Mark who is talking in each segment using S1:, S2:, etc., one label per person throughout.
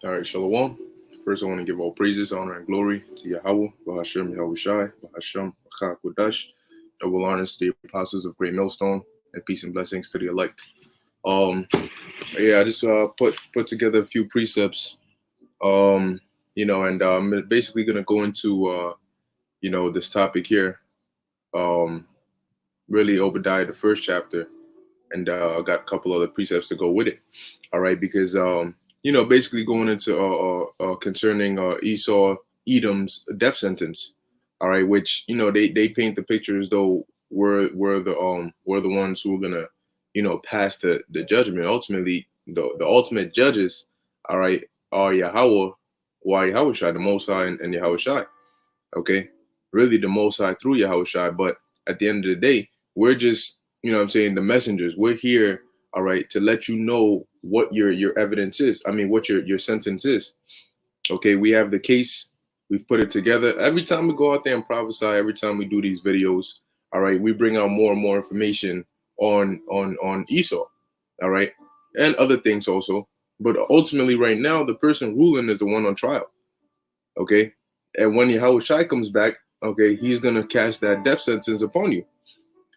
S1: All right, Shalom. First, I want to give all praises, honor, and glory to Yahweh, Bahashem Yahweh Shai, Bahashem Bachak Kodash, double honors to the apostles of Great Millstone, and peace and blessings to the elect. Um, yeah, I just put together a few precepts, and I'm basically gonna go into this topic here, um, really Obadiah, the first chapter, and I got a couple other precepts to go with it. All right, because basically going into concerning Esau, Edom's death sentence. All right, which they paint the picture as though we're the ones who are gonna pass the judgment. Ultimately, the ultimate judges, all right, are Yahweh, Yahweh Shai, the Most High, and Yahweh Shai. Okay, really the Most High through Yahweh Shai. But at the end of the day, we're just what I'm saying, the messengers. We're here, all right, to let you know what your evidence is. I mean, what your sentence is. Okay, we have the case. We've put it together. Every time we go out there and prophesy, every time we do these videos, all right, we bring out more and more information on Esau, all right, and other things also. But ultimately, right now, the person ruling is the one on trial. Okay, and when Yahweh Shai comes back, okay, he's gonna cast that death sentence upon you.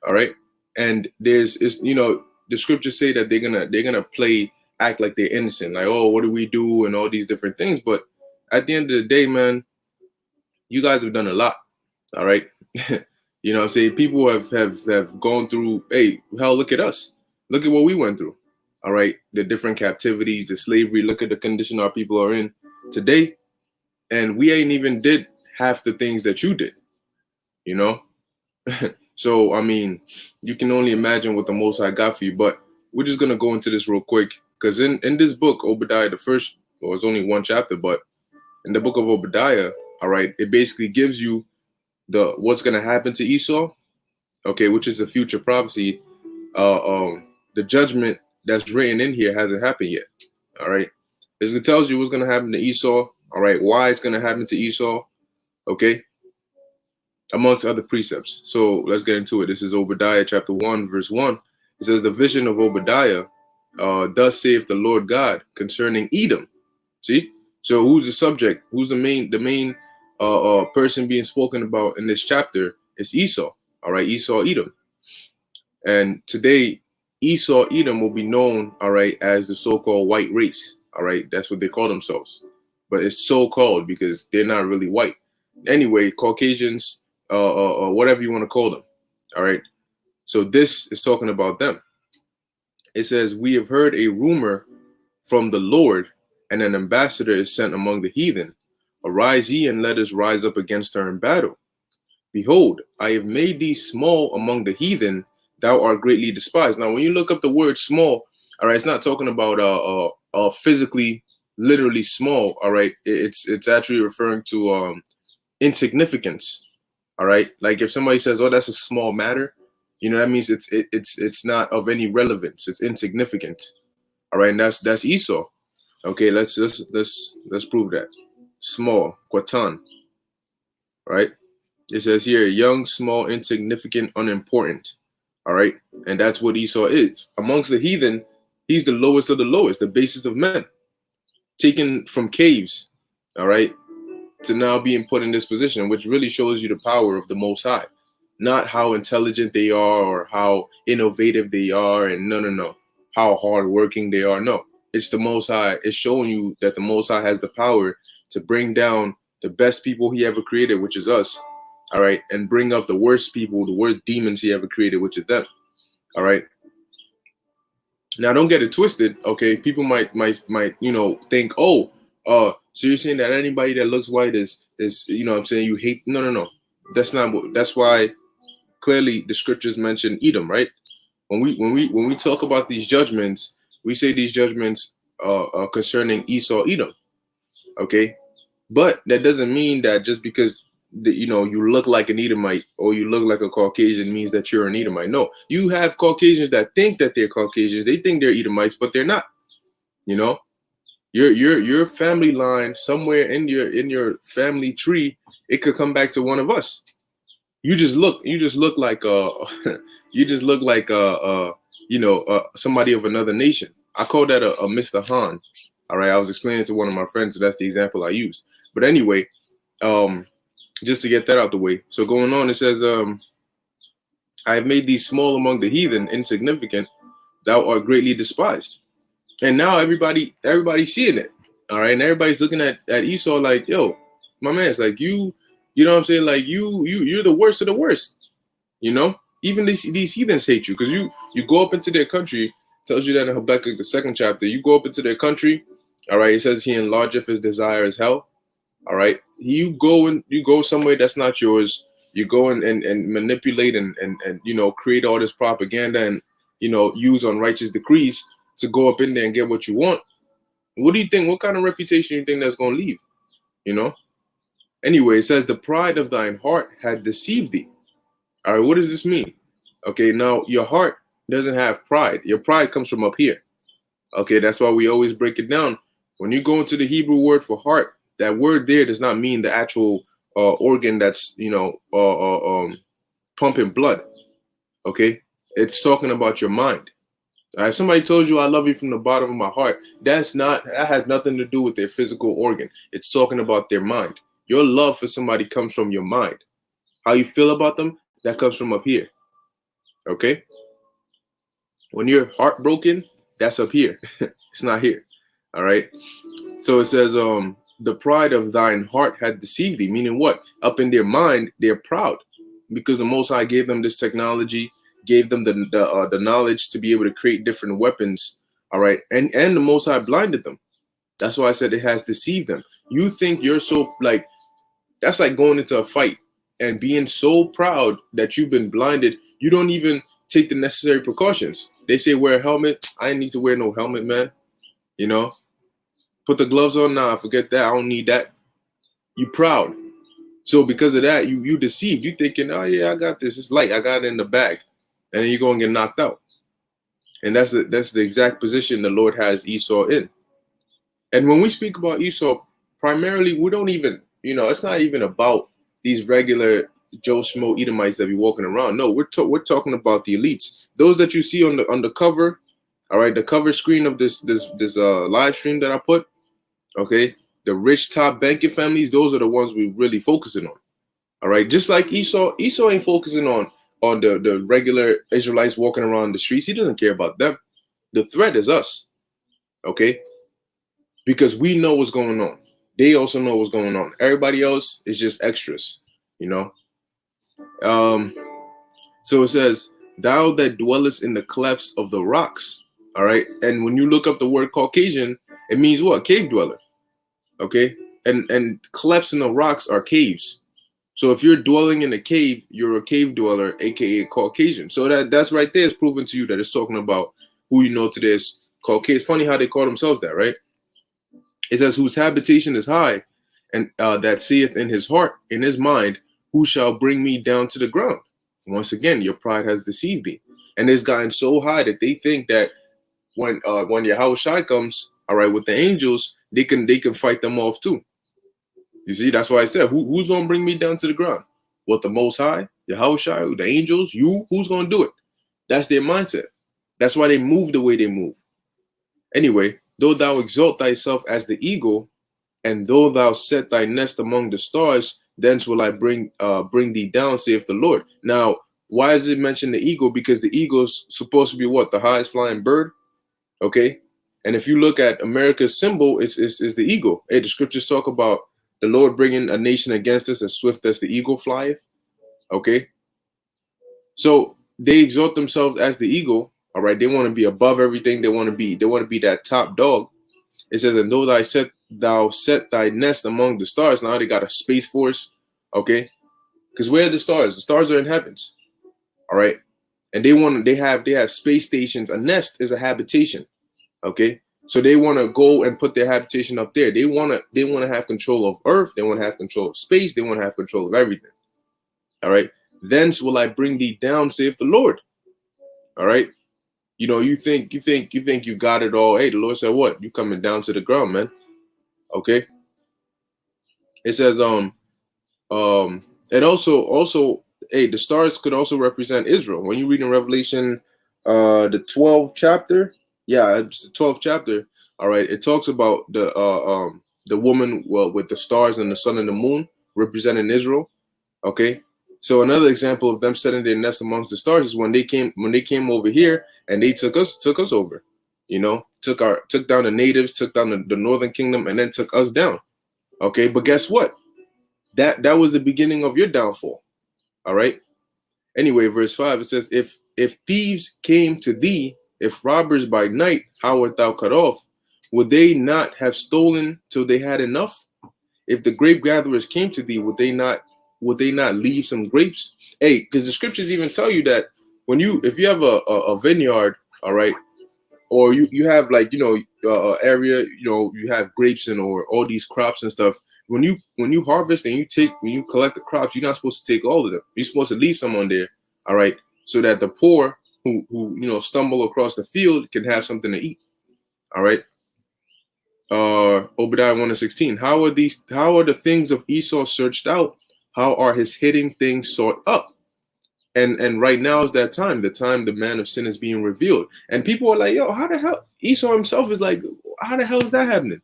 S1: All right, and the scriptures say that they're gonna act like they're innocent, like, oh, what do we do, and all these different things. But at the end of the day, man, you guys have done a lot. All right, you know what I'm saying? People have gone through. Hey, hell, look at us. Look at what we went through. All right, the different captivities, the slavery. Look at the condition our people are in today, and we ain't even did half the things that you did. You know. So, I mean, you can only imagine what the Most High got for you. But we're just going to go into this real quick. Because in this book, Obadiah, the first, well, it's only one chapter, but in the book of Obadiah, all right, it basically gives you what's going to happen to Esau, okay, which is a future prophecy. The judgment that's written in here hasn't happened yet, all right. It tells you what's going to happen to Esau, all right, why it's going to happen to Esau, okay, amongst other precepts. So let's get into it. This is Obadiah chapter 1, verse 1. It says, the vision of Obadiah, thus saith the Lord God concerning Edom. See? So who's the subject? Who's the main person being spoken about in this chapter? It's Esau. All right, Esau, Edom. And today, Esau, Edom will be known, all right, as the so-called white race. All right, that's what they call themselves. But it's so-called because they're not really white. Anyway, Caucasians, whatever you want to call them. All right. So this is talking about them. It says, we have heard a rumor from the Lord, and an ambassador is sent among the heathen. Arise ye, and let us rise up against her in battle. Behold, I have made thee small among the heathen, thou art greatly despised. Now, when you look up the word small, all right, it's not talking about physically, literally small. All right, it's actually referring to insignificance. All right, like if somebody says, "Oh, that's a small matter," that means it's not of any relevance. It's insignificant. All right, and that's Esau. Okay, let's prove that. Small, Quatan. Right? It says here, young, small, insignificant, unimportant. All right, and that's what Esau is amongst the heathen. He's the lowest of the lowest, the basest of men, taken from caves. All right, to now being put in this position, which really shows you the power of the Most High, not how intelligent they are or how innovative they are, and no, how hardworking they are. No, it's the Most High. It's showing you that the Most High has the power to bring down the best people he ever created, which is us, all right, and bring up the worst people, the worst demons he ever created, which is them, all right. Now, don't get it twisted, okay? People might think, oh, so you're saying that anybody that looks white is what I'm saying, you hate? No. That's not what. That's why clearly the scriptures mention Edom, right? When we talk about these judgments, we say these judgments concerning Esau, Edom, okay? But that doesn't mean that just because you look like an Edomite or you look like a Caucasian means that you're an Edomite. No, you have Caucasians that think that they're Caucasians. They think they're Edomites, but they're not. Your family line somewhere in your family tree, it could come back to one of us. You just look like somebody of another nation. I call that a Mr. Han. All right, I was explaining to one of my friends, so that's the example I used. But anyway, just to get that out the way. So going on, it says, I have made thee small among the heathen, insignificant. Thou art greatly despised. And now everybody's seeing it. All right, and everybody's looking at Esau like, yo, my man's like, you know what I'm saying? Like you're the worst of the worst. You know, even these heathens hate you because you go up into their country. Tells you that in Habakkuk, the 2nd chapter. You go up into their country. All right, it says he enlargeth his desire as hell. All right, you go somewhere that's not yours. You go and manipulate and you know, create all this propaganda and, you know, use unrighteous decrees to go up in there and get what you want. What do you think? What kind of reputation do you think that's going to leave? You know? Anyway, it says the pride of thine heart had deceived thee. All right, what does this mean? Okay, now your heart doesn't have pride. Your pride comes from up here. Okay, that's why we always break it down. When you go into the Hebrew word for heart, that word there does not mean the actual organ that's, you know, pumping blood. Okay, it's talking about your mind. All right, if somebody told you I love you from the bottom of my heart, that has nothing to do with their physical organ. It's talking about their mind. Your love for somebody comes from your mind. How you feel about them, that comes from up here. Okay? When you're heartbroken, that's up here. It's not here. All right? So it says, the pride of thine heart had deceived thee, meaning what? Up in their mind, they're proud because the Most High gave them this technology, gave them the knowledge to be able to create different weapons. All right? And the Most High blinded them. That's why I said it has deceived them. You think you're so, like, that's like going into a fight and being so proud that you've been blinded, you don't even take the necessary precautions. They say wear a helmet. I didn't need to wear no helmet, man. You know, put the gloves on. Nah, forget that. I don't need that. You proud. So because of that, you deceived. You thinking, oh yeah, I got this. It's light. I got it in the bag, and then you're gonna get knocked out. And that's the exact position the Lord has Esau in. And when we speak about Esau, primarily we don't even, you know, it's not even about these regular Joe Schmo Edomites that be walking around. No, we're talking about the elites, those that you see on the cover. All right, the cover screen of this live stream that I put. Okay, the rich top banking families, those are the ones we're really focusing on. All right, just like Esau ain't focusing on the regular Israelites walking around the streets. He doesn't care about them. The threat is us. Okay, because we know what's going on. They also know what's going on. Everybody else is just extras, you know. So it says, thou that dwellest in the clefts of the rocks. All right. And when you look up the word Caucasian, it means what? Cave dweller. Okay. And clefts in the rocks are caves. So if you're dwelling in a cave, you're a cave dweller, aka Caucasian. So that's right there is proven to you that it's talking about who you know today is Caucasian. It's funny how they call themselves that, right? It says, whose habitation is high, and that seeth in his heart, in his mind, who shall bring me down to the ground? Once again, your pride has deceived thee. And it's gotten so high that they think that when Yahweh Shai comes, all right, with the angels, they can fight them off too. You see, that's why I said, who's going to bring me down to the ground? What, the Most High, Yahweh Shai, the angels, you? Who's going to do it? That's their mindset. That's why they move the way they move. Anyway, though thou exalt thyself as the eagle, and though thou set thy nest among the stars, thence will I bring thee down, saith the Lord. Now, why does it mention the eagle? Because the eagle's supposed to be what? The highest flying bird. Okay. And if you look at America's symbol, it's the eagle. Hey, the scriptures talk about the Lord bringing a nation against us as swift as the eagle flieth. Okay. So they exalt themselves as the eagle. All right. They want to be above everything. They want to be that top dog. It says, and though thou set thy nest among the stars. Now they got a space force. Okay. Because where are the stars? The stars are in heavens. All right. And they have space stations. A nest is a habitation. Okay. So they want to go and put their habitation up there. They want to have control of earth. They want to have control of space. They want to have control of everything. All right. Thence will I bring thee down, saith the Lord. All right. You know, you think you got it all. Hey, the Lord said what? You coming down to the ground, man. Okay. It says, and also, hey, the stars could also represent Israel. When you read in Revelation, the 12th chapter, yeah, it's the 12th chapter. All right, it talks about the woman, well, with the stars and the sun and the moon representing Israel. Okay, so another example of them setting their nest amongst the stars is when they came over here and they took us over. You know, took down the natives, took down the northern kingdom, and then took us down. Okay, but guess what? That was the beginning of your downfall. All right. Anyway, verse 5, it says, if thieves came to thee, if robbers by night, how art thou cut off? Would they not have stolen till they had enough? If the grape gatherers came to thee, would they not leave some grapes? Hey, because the scriptures even tell you that if you have a vineyard, all right, or you have, like, area, you have grapes and or all these crops and stuff. When you harvest and when you collect the crops, you're not supposed to take all of them. You're supposed to leave some on there, all right, so that the poor who stumble across the field can have something to eat. All right. Obadiah 1:16. How are the things of Esau searched out? How are his hidden things sought up? And right now is that time, the man of sin is being revealed. And people are like, yo, how the hell? Esau himself is like, how the hell is that happening?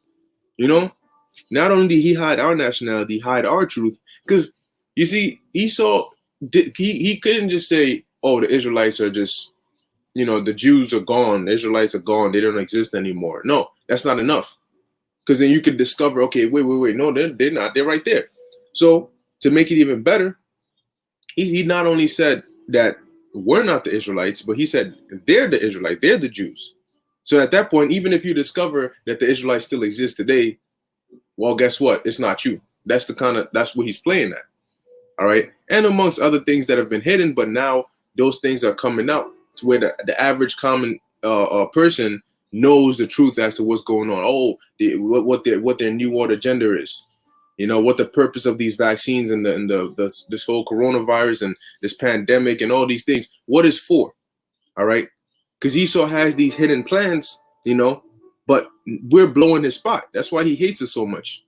S1: Not only did he hide our nationality, he hide our truth. Because you see, Esau he couldn't just say, oh, the Israelites are just, the Jews are gone, the Israelites are gone, they don't exist anymore. No, that's not enough. Because then you could discover, okay, wait, no, they're not, they're right there. So to make it even better, he not only said that we're not the Israelites, but he said they're the Israelites, they're the Jews. So at that point, even if you discover that the Israelites still exist today, well, guess what? It's not you. That's what he's playing at. All right. And amongst other things that have been hidden, but now those things are coming out to where the average common person knows the truth as to what's going on. Oh, what their new world agenda is. What the purpose of these vaccines and this whole coronavirus and this pandemic and all these things, what is for. All right. Because Esau has these hidden plans, but we're blowing his spot. That's why he hates us so much.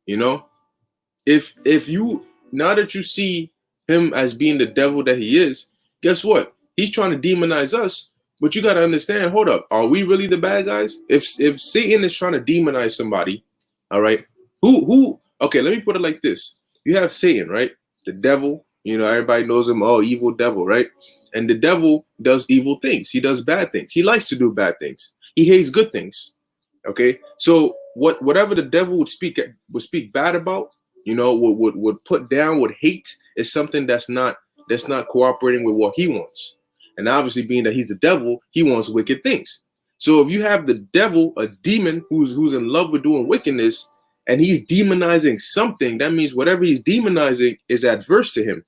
S1: If you, now that you see him as being the devil that he is, guess what? He's trying to demonize us. But you got to understand, hold up, are we really the bad guys? If Satan is trying to demonize somebody, all right, okay, let me put it like this. You have Satan, right? The devil, everybody knows him, oh, evil devil, right? And the devil does evil things. He does bad things. He likes to do bad things. He hates good things. Okay? So whatever the devil would speak bad about, would put down, would hate, is something that's not cooperating with what he wants. And obviously, being that he's the devil, he wants wicked things. So if you have the devil, a demon who's in love with doing wickedness, and he's demonizing something, that means whatever he's demonizing is adverse to him.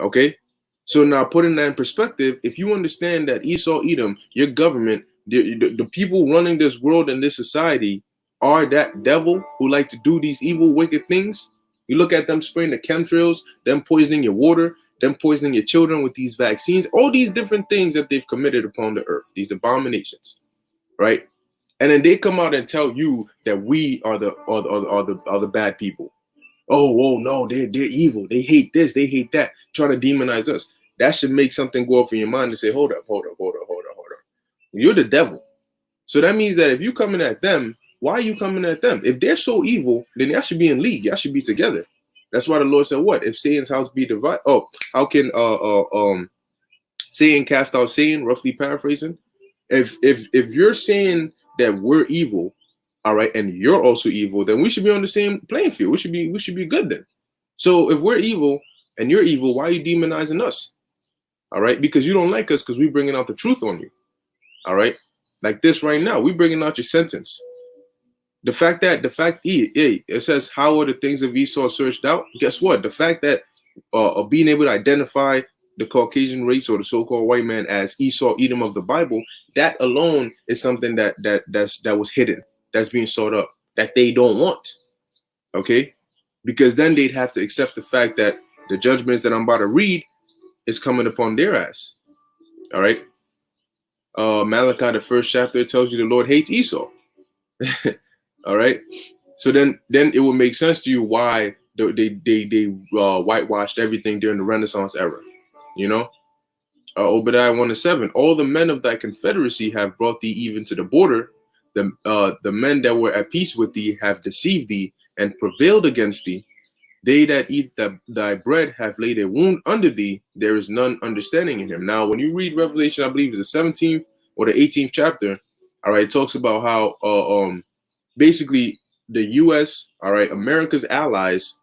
S1: Okay? So now, putting that in perspective, if you understand that Esau, Edom, your government, the people running this world and this society are that devil who like to do these evil, wicked things. You look at them spraying the chemtrails, them poisoning your water, them poisoning your children with these vaccines, all these different things that they've committed upon the earth, these abominations, right? And then they come out and tell you that we are the bad people. Oh, no, they're evil. They hate this, they hate that, trying to demonize us. That should make something go off in your mind and say, hold up. You're the devil. So that means that if you're coming at them, why are you coming at them? If they're so evil, then y'all should be in league. Y'all should be together. That's why the Lord said, what? If Satan's house be divided, how can Satan cast out Satan, roughly paraphrasing? If you're saying that we're evil, all right, and you're also evil, then we should be on the same playing field. We should be good then. So if we're evil and you're evil, why are you demonizing us? All right, because you don't like us, because we're bringing out the truth on you. All right, like this right now, we're bringing out your sentence. The fact it says, how are the things of Esau searched out? Guess what? The fact that being able to identify the Caucasian race or the so-called white man as Esau, Edom of the Bible, that alone is something that was hidden, that's being sought up, that they don't want. Okay, because then they'd have to accept the fact that the judgments that I'm about to read is coming upon their ass. All right. Malachi, the first chapter, tells you the Lord hates Esau. All right. So then it will make sense to you why they whitewashed everything during the Renaissance era. Obadiah 1:7. All the men of thy confederacy have brought thee even to the border. The men that were at peace with thee have deceived thee and prevailed against thee. They that eat thy bread have laid a wound under thee. There is none understanding in him. Now, when you read Revelation, I believe it's the 17th or the 18th chapter. All right, it talks about how basically the U.S. all right, America's allies,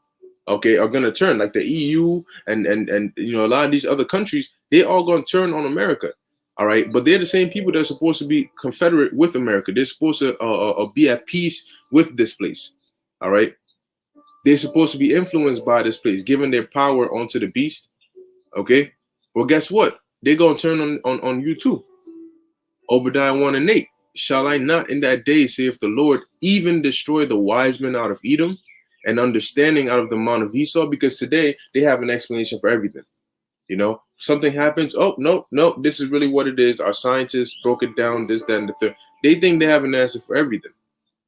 S1: okay, are gonna turn, like the EU and you know, a lot of these other countries, they all gonna turn on America. All right, but they're the same people that are supposed to be confederate with America. They're supposed to be at peace with this place. All right, they're supposed to be influenced by this place, giving their power onto the beast. Okay, well, guess what? They're gonna turn on you too. Obadiah 1:8. Shall I not in that day, saith the Lord, even destroy the wise men out of Edom and understanding out of the mount of Esau? Because today they have an explanation for everything. You know, something happens. Oh, no, this is really what it is. Our scientists broke it down, this, that, and the third. They think they have an answer for everything.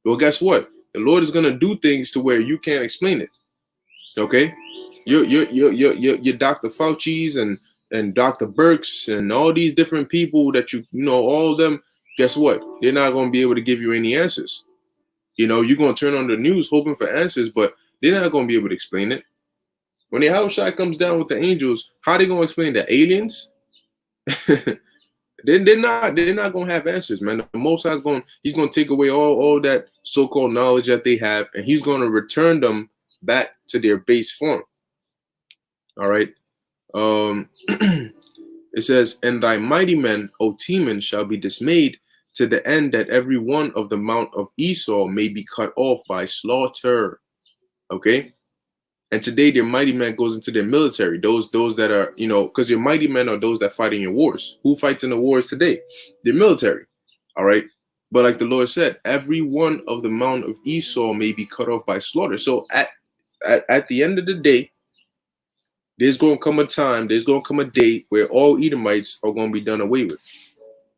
S1: Well, guess what? The Lord is gonna do things to where you can't explain it. Okay, your Dr. Fauci's and Dr. Burks and all these different people that you know, all of them. Guess what? They're not gonna be able to give you any answers. You know, you're gonna turn on the news hoping for answers, but they're not gonna be able to explain it. When the Yahushua comes down with the angels, how they gonna explain the aliens? They're not gonna have answers, man. The Most High he's gonna take away all that so-called knowledge that they have, and he's gonna return them back to their base form. All right. It says, and thy mighty men, O Teman, shall be dismayed, to the end that every one of the mount of Esau may be cut off by slaughter. Okay. And today their mighty man goes into their military. Those that are, you know, because your mighty men are those that fight in your wars. Who fights in the wars today? The military. All right. But like the Lord said, every one of the mount of Esau may be cut off by slaughter. So at the end of the day, there's going to come a time, there's going to come a day where all Edomites are going to be done away with.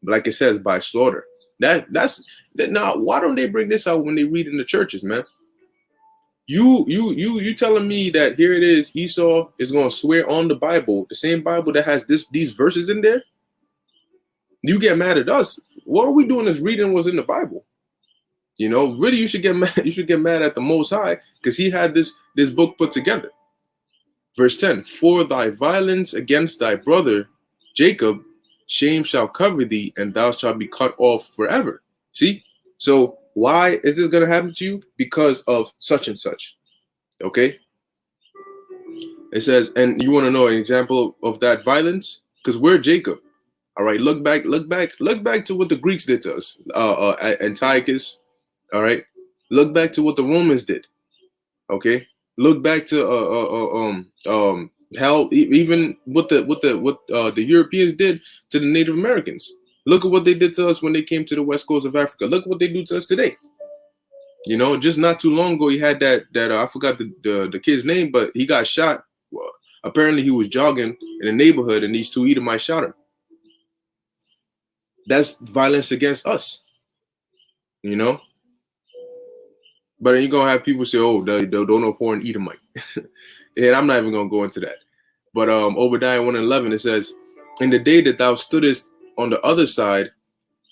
S1: Like it says, by slaughter. That's now. Why don't they bring this out when they read in the churches, man? You telling me that here it is, Esau is going to swear on the Bible, the same Bible that has these verses in there? You get mad at us. What are we doing is reading what's in the Bible. You know, really, you should get mad. You should get mad at the Most High because he had this book put together. Verse 10, for thy violence against thy brother Jacob, shame shall cover thee, and thou shalt be cut off forever. See? So why is this going to happen to you? Because of such and such. Okay? It says, and you want to know an example of that violence? Because we're Jacob. All right, look back to what the Greeks did to us. Antiochus. All right? Look back to what the Romans did. Okay? Look back to how even what the Europeans did to the Native Americans. Look at what they did to us when they came to the west coast of Africa. Look what they do to us today. You know, just not too long ago, he had that I forgot the kid's name, but he got shot. Well, apparently, he was jogging in a neighborhood, and these two Edomites shot him. That's violence against us. You know. But then you're going to have people say, oh, they don't abhor an Edomite. And I'm not even going to go into that. But Obadiah 1:11, it says, in the day that thou stoodest on the other side,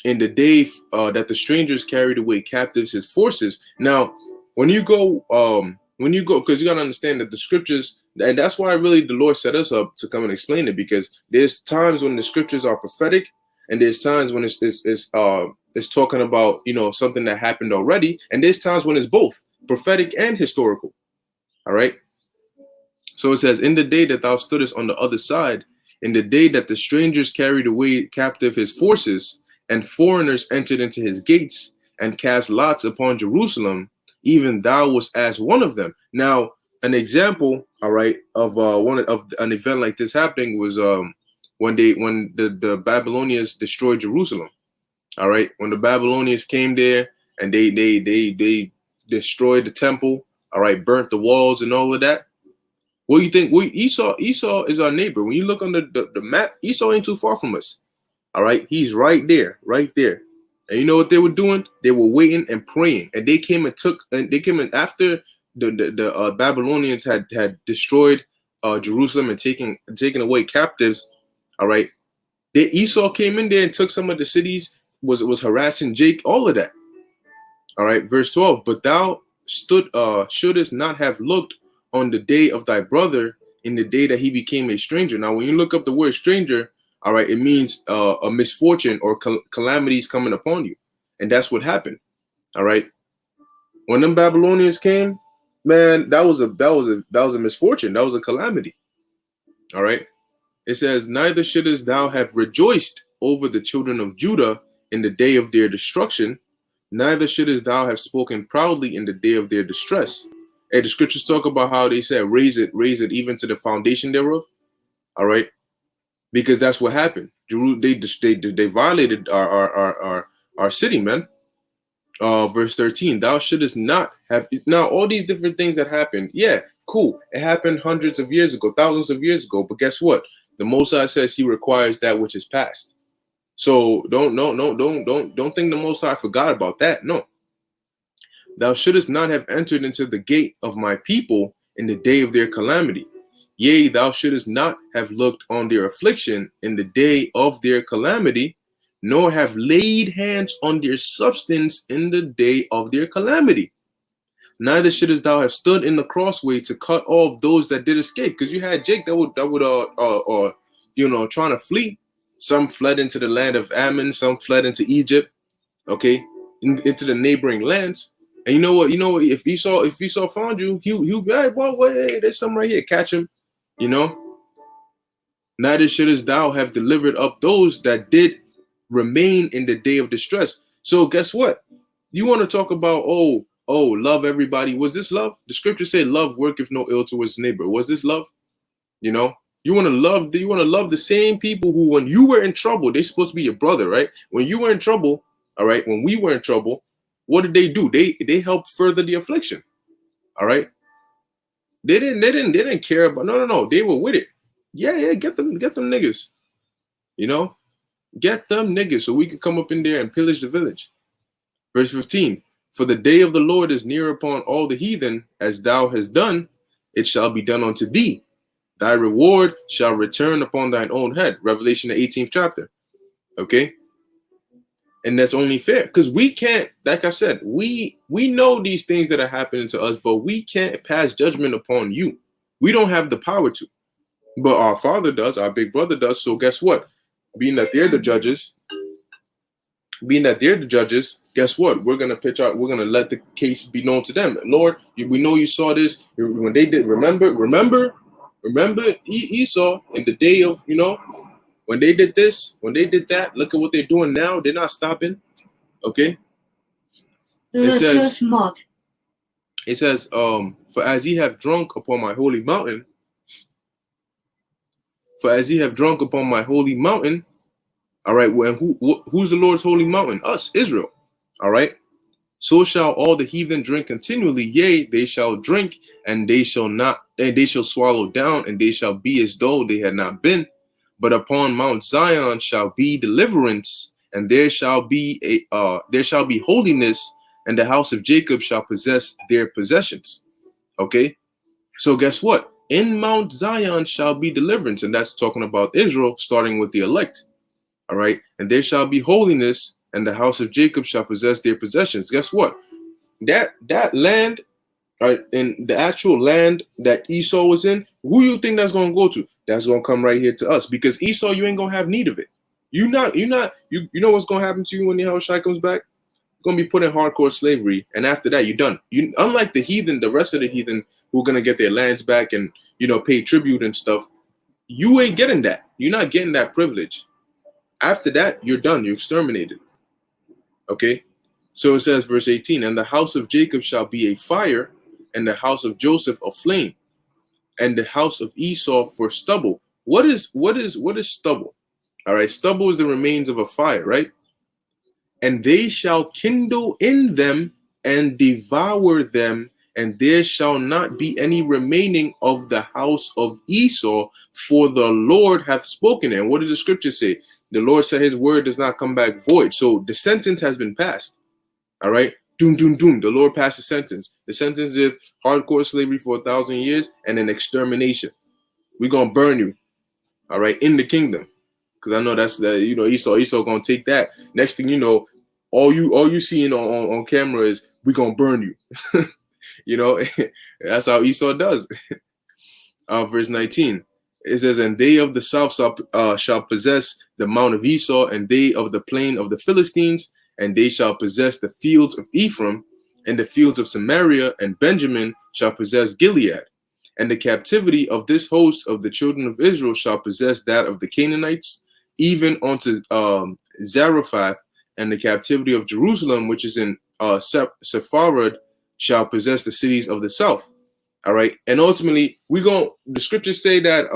S1: in the day that the strangers carried away captives his forces. Now, when you go, because you got to understand that the scriptures, and that's why really the Lord set us up to come and explain it, because there's times when the scriptures are prophetic, and there's times when it's talking about, you know, something that happened already, and there's times when it's both prophetic and historical. All right. So it says, in the day that thou stoodest on the other side, in the day that the strangers carried away captive his forces, and foreigners entered into his gates, and cast lots upon Jerusalem, even thou wast as one of them. Now, an example, all right, of an event like this happening was when the Babylonians destroyed Jerusalem. All right, when the Babylonians came there and they destroyed the temple, all right, burnt the walls and all of that. What do you think? Esau is our neighbor. When you look on the map, Esau ain't too far from us. All right, he's right there. And you know what they were doing? They were waiting and praying, and they came in after the Babylonians had destroyed Jerusalem and taken away captives. All right, Esau came in there and took some of the cities. Was harassing Jake, all of that. All right, verse 12. But thou shouldest not have looked on the day of thy brother in the day that he became a stranger. Now, when you look up the word stranger, all right, it means a misfortune or calamities coming upon you. And that's what happened. All right. When them Babylonians came, man, that was a misfortune. That was a calamity. All right. It says, neither shouldest thou have rejoiced over the children of Judah in the day of their destruction, neither shouldest thou have spoken proudly in the day of their distress. And the scriptures talk about how they said, raise it even to the foundation thereof. All right. Because that's what happened. They violated our city, man. Verse 13, thou shouldest not have. Now, all these different things that happened, yeah, cool. It happened hundreds of years ago, thousands of years ago. But guess what? The Most High says he requires that which is past. So don't think the Most High forgot about that. No. Thou shouldest not have entered into the gate of my people in the day of their calamity. Yea, thou shouldest not have looked on their affliction in the day of their calamity, nor have laid hands on their substance in the day of their calamity. Neither shouldest thou have stood in the crossway to cut off those that did escape, because you had Jake that would trying to flee. Some fled into the land of Ammon, some fled into Egypt, okay, into the neighboring lands. And you know what? If Esau found you, he'll be like, well, wait, there's something right here, catch him, you know. Neither shouldest thou have delivered up those that did remain in the day of distress. So guess what? You want to talk about, oh, love everybody. Was this love? The scripture said, love worketh no ill towards neighbor. Was this love? You know, you want to love the same people who, when you were in trouble, they're supposed to be your brother, right? When you were in trouble, all right, when we were in trouble, what did they do? They helped further the affliction. All right. They didn't care about, no. They were with it. Yeah, get them niggas. You know, get them niggas so we could come up in there and pillage the village. Verse 15, for the day of the Lord is near upon all the heathen, as thou hast done, it shall be done unto thee. Thy reward shall return upon thine own head. Revelation, the 18th chapter. Okay. And that's only fair, because we can't, like I said, we know these things that are happening to us, but we can't pass judgment upon you. We don't have the power to, but our Father does, our big brother does. So guess what? Being that they're the judges, guess what? We're gonna let the case be known to them. Lord, we know you saw this when they did. Remember Esau in the day of, when they did this, when they did that. Look at what they're doing now. They're not stopping. Okay. It says, for as ye have drunk upon my holy mountain, all right, well, who's the Lord's holy mountain? Us, Israel. All right. So shall all the heathen drink continually. Yea, they shall drink, and they shall swallow down, and they shall be as though they had not been. But upon Mount Zion shall be deliverance, and there shall be holiness, and the house of Jacob shall possess their possessions. Okay. So guess what? In Mount Zion shall be deliverance, and that's talking about Israel, starting with the elect. All right. And there shall be holiness, and the house of Jacob shall possess their possessions. Guess what? That land, right, and the actual land that Esau was in, who you think that's going to go to? That's going to come right here to us, because Esau, you ain't going to have need of it. You know what's going to happen to you when the Yahushua comes back? You're going to be put in hardcore slavery, and after that, you're done. Unlike the heathen, the rest of the heathen who are going to get their lands back and, pay tribute and stuff, you ain't getting that. You're not getting that privilege. After that, you're done. You're exterminated. Okay, so it says, verse 18, and the house of Jacob shall be a fire, and the house of Joseph a flame, and the house of Esau for stubble. What is stubble? All right, stubble is the remains of a fire, right? And they shall kindle in them and devour them, and there shall not be any remaining of the house of Esau, for the Lord hath spoken. And what does the scripture say? The Lord said his word does not come back void. So the sentence has been passed. All right. Doom, doom, doom. The Lord passed the sentence. The sentence is hardcore slavery for 1,000 years and an extermination. We're going to burn you. All right. In the kingdom. Because I know that's Esau going to take that. Next thing you know, all you seeing on camera is we gonna burn you. You know, that's how Esau does. Verse 19. It says, and they of the south shall possess the mount of Esau, and they of the plain of the Philistines, and they shall possess the fields of Ephraim, and the fields of Samaria, and Benjamin shall possess Gilead. And the captivity of this host of the children of Israel shall possess that of the Canaanites, even unto Zarephath, and the captivity of Jerusalem, which is in Sepharad, shall possess the cities of the south. All right, and ultimately, the scriptures say that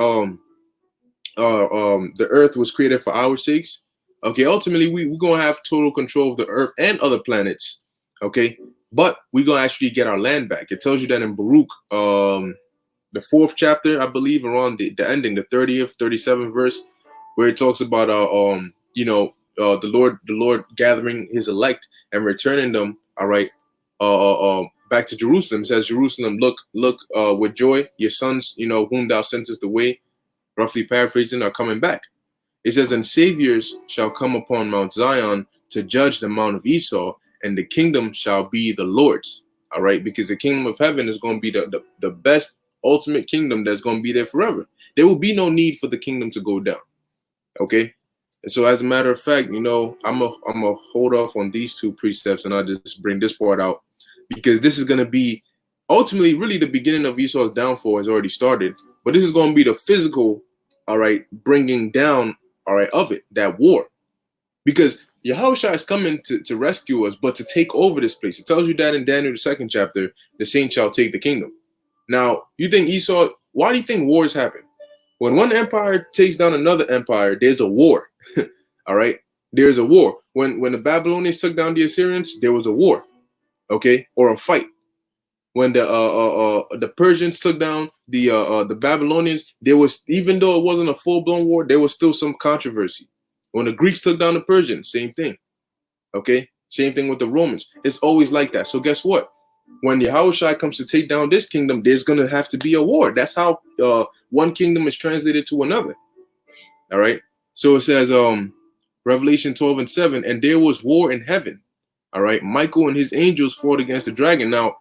S1: the earth was created for our sakes. Okay, ultimately, we're gonna have total control of the earth and other planets. Okay, but we're gonna actually get our land back. It tells you that in Baruch, the 4th chapter, I believe, around the ending, the 30th, 37th verse, where it talks about the Lord gathering his elect and returning them. All right, back to Jerusalem. It says, Jerusalem, look with joy, your sons, whom thou sentest away, roughly paraphrasing, are coming back. It says, and saviors shall come upon Mount Zion to judge the mount of Esau, and the kingdom shall be the Lord's. All right, because the kingdom of heaven is going to be the best ultimate kingdom that's going to be there forever. There will be no need for the kingdom to go down. Okay, and so as a matter of fact, I'm a hold off on these two precepts, and I'll just bring this part out, because this is going to be ultimately really the beginning of Esau's downfall has already started, but this is going to be the physical, all right, bringing down, all right, of it, that war, because Yahushua is coming to rescue us, but to take over this place. It tells you that in Daniel, the 2nd chapter, the saints shall take the kingdom. Now, you think Esau, why do you think wars happen? When one empire takes down another empire, there's a war. All right, there's a war. When the Babylonians took down the Assyrians, there was a war. Okay, or a fight. When the Persians took down the Babylonians, there was, even though it wasn't a full-blown war, there was still some controversy. When the Greeks took down the Persians, same thing. Okay, same thing with the Romans. It's always like that. So guess what? When Yahushua comes to take down this kingdom, there's gonna have to be a war. That's how one kingdom is translated to another. All right. So it says, Revelation 12:7, and there was war in heaven. All right, Michael and his angels fought against the dragon. Now,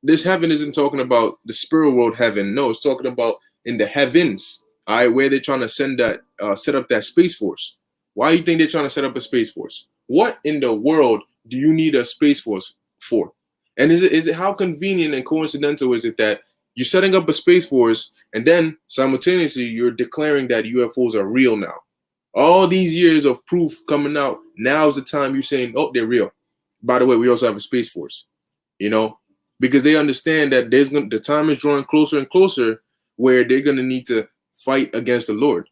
S1: this heaven isn't talking about the spirit world heaven. No, it's talking about in the heavens. All right, where they're trying to set up that space force. Why do you think they're trying to set up a space force? What in the world do you need a space force for? And is it how convenient and coincidental is it that you're setting up a space force and then simultaneously you're declaring that UFOs are real now? All these years of proof coming out, now is the time you're saying, oh, they're real. By the way, we also have a space force, because they understand that the time is drawing closer and closer where they're going to need to fight against the Lord.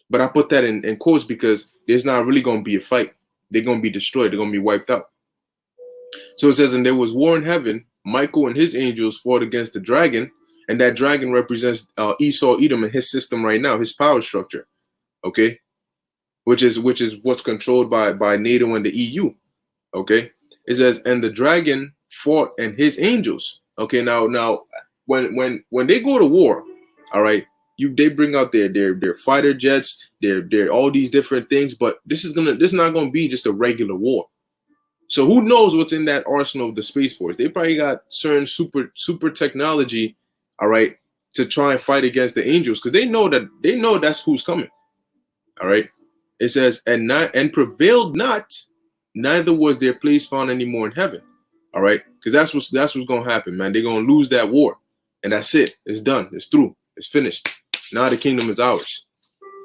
S1: But I put that in quotes because there's not really going to be a fight. They're going to be destroyed. They're going to be wiped out. So it says, and there was war in heaven. Michael and his angels fought against the dragon, and that dragon represents Esau, Edom, and his system right now, his power structure. Okay, which is what's controlled by NATO and the EU. Okay, it says, and the dragon fought and his angels. Okay, now when they go to war, all right, they bring out their fighter jets, their all these different things, but this is not gonna be just a regular war. So who knows what's in that arsenal of the Space Force? They probably got certain super technology, all right, to try and fight against the angels, because they know that's who's coming. All right. It says, and prevailed not, neither was their place found anymore in heaven. All right, because that's what's gonna happen, man. They're gonna lose that war, and that's it. It's done. It's through. It's finished. Now the kingdom is ours.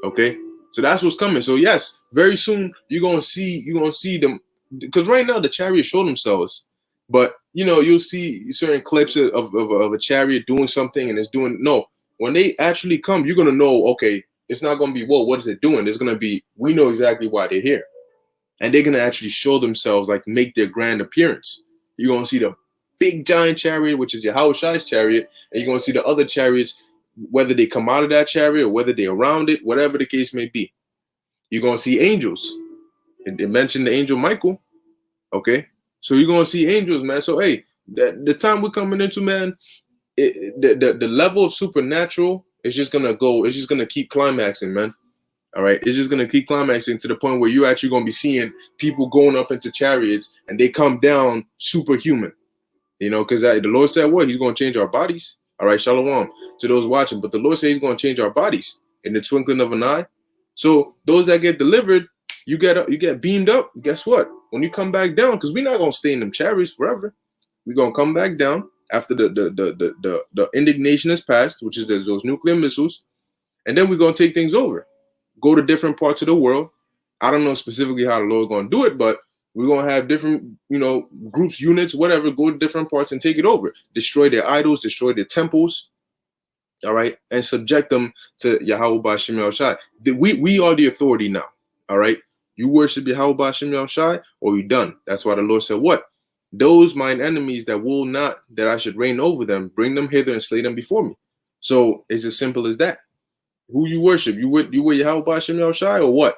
S1: Okay, so that's what's coming. So yes, very soon you're gonna see them, because right now the chariots show themselves, but you'll see certain clips of a chariot doing something, and it's doing no. When they actually come, you're gonna know. Okay, it's not gonna be, whoa, what is it doing? It's gonna be, we know exactly why they're here, and they're gonna actually show themselves, like make their grand appearance. You're gonna see the big giant chariot, which is Yahushua's chariot, and you're gonna see the other chariots, whether they come out of that chariot or whether they're around it, whatever the case may be. You're gonna see angels. And they mentioned the angel Michael. Okay, so you're gonna see angels, man. So hey, the time we're coming into, man, the level of supernatural is just gonna go. It's just gonna keep climaxing, man. All right, it's just gonna keep climaxing to the point where you're actually gonna be seeing people going up into chariots and they come down superhuman. You know, because the Lord said what? He's going to change our bodies. All right, shalom to those watching. But the Lord said he's going to change our bodies in the twinkling of an eye. So those that get delivered, you get beamed up. Guess what? When you come back down, because we're not going to stay in them chariots forever. We're going to come back down after the indignation has passed, which is those nuclear missiles. And then we're going to take things over. Go to different parts of the world. I don't know specifically how the Lord's going to do it, but we're going to have different, groups, units, whatever, go to different parts and take it over. Destroy their idols, destroy their temples, all right, and subject them to Yahweh Ba'Shem Yahushai. We are the authority now, all right? You worship Yahweh Ba'Shem Yahushai or you done. That's why the Lord said what? Those mine enemies that will not, that I should reign over them, bring them hither and slay them before me. So it's as simple as that. Who you worship? You with Yahweh Ba'Shem Yahushai or what?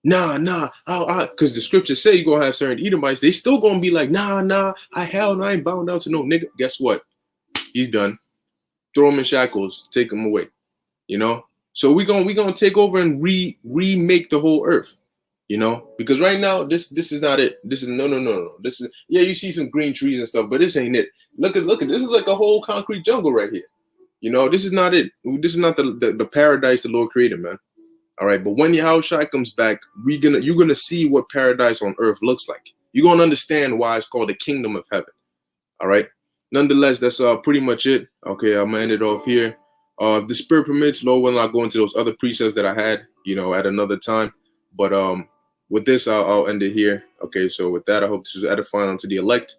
S1: Nah, because the scriptures say you're gonna have certain Edomites. They still gonna be like, nah, I ain't bound down to no nigga. Guess what? He's done. Throw him in shackles, take him away. So we gonna take over and remake the whole earth. Because right now this is not it. This is no. This is, yeah, you see some green trees and stuff, but this ain't it. Look at this is like a whole concrete jungle right here. This is not it. This is not the paradise the Lord created, man. All right, but when Yahushua comes back, you're gonna see what paradise on earth looks like. You're gonna understand why it's called the kingdom of heaven. All right. Nonetheless, that's pretty much it. Okay, I'm gonna end it off here. If the spirit permits, Lord will not go into those other precepts that I had, at another time. But with this, I'll end it here. Okay, so with that, I hope this was edifying unto the elect.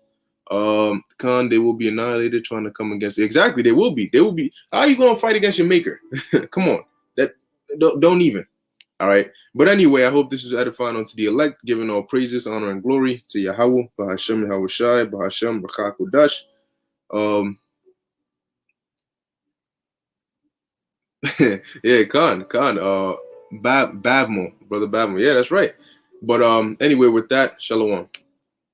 S1: Khan, they will be annihilated trying to come against it. Exactly, they will be. How are you gonna fight against your maker? Come on. Don't even. All right. But anyway, I hope this is edifying unto the elect, giving all praises, honor, and glory to Yahweh, Bahashem Yahushai, Bahashem B'chakudash. Yeah, Khan, Bavmo, brother Bavmo. Yeah, that's right. But anyway, with that, shalom.